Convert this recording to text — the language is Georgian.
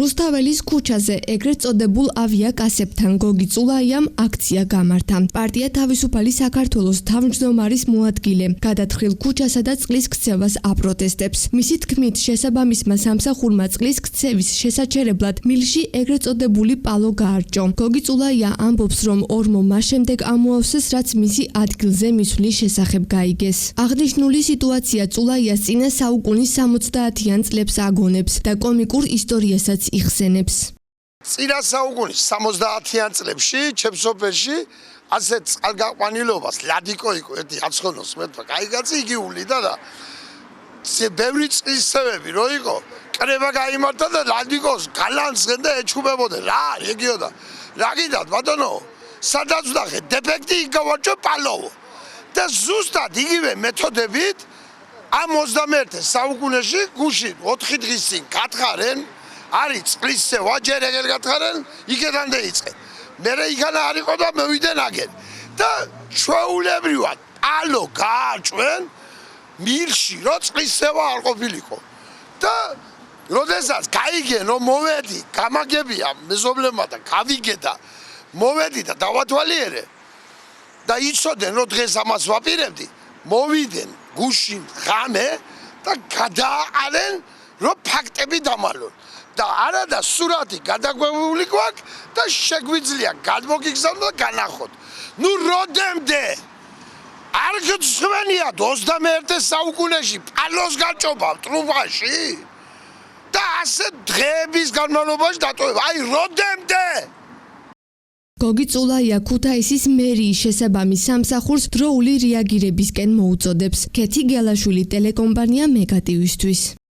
რუსთაველის ქუჩაზე ეგრეთ წოდებულ ავიაკასებთან გოგი წულაიამ აქცია გამართა. პარტია თავისუფალი საქართველოს თავმჯდომარის მოადგილე გადათხილ ქუჩასა და წყლის ქცევას აპროტესტებს. მისი თქმით, შესაბამისმა სამსახურმა წყლის ქცევის შესაჩერებლად მილში ეგრეთ წოდებული პალო გაარჭო. გოგი წულაია ამბობს, რომ ორმო მას შემდეგ ამოავსეს, რაც მისი ადგილზე მისვლის შესახებ გაიგეს. აღნიშნული სიტუაცია წულაიას წინა საუკუნის 70-იან წლებს აგონებს და კომიკურ ისტორიასაც იხსენებს. წინა საუკუნის 70-იან წლებში ჩემსოფელში ასეთ წყალგაყვანილობას ლადიკო იყო ერთი აცხონოს მეტყვა კაიგაცი იგიული და ბევრი წისებები რო იყო კრება გაიმართა და ლადიკოს გალანსგენ და ეჩხუბებოდნენ რა რეგიონდა რა გიდათ ბატონო სადაც ვდახე დეფექტი იგავარჩო პალოვო და ზუსტად იგივე მეთოდებით ამ 21 საუკუნეში გუშინ 4 დღის წინ გათხარენ არის წყლის ცევა ჯერ ეგრე გათხარენ იქიდან დაიწყე მე იქანა არისო და მოვიდნენ აგენ და ჩვეულებრივად პალო გააჭვენ მილში რო წყლის ცევა არ ყოფილიყო და როდესაც გაიგენ რომ მოვედი გამაგებია მეზობლებმა და გავიგე და მოვედი და დავათვალიერე და იცოდნენ რომ დღეს ამას ვაპირებდი მოვიდნენ გუშინ ღამე და გადააყარენ რომ ფაქტები დამალონ და არა და სურათი გადაგვებული გვაქვს და შეგვიძლია გადმოგიგზავნოთ და განახოთ. ნუ როდემდე არ გწვენიათ 21 საუკუნეში პალოს გაჭობა ტრუბაში და ასე დღეების განმავლობაში დატოვება. აი როდემდე გოგი წულაია ქუთაისის მერიის შესაბამის სამსახურს დროული რეაგირებისკენ მოუწოდებს. ქეთი გელაშვილი ტელეკომპანია მეგატივისთვის.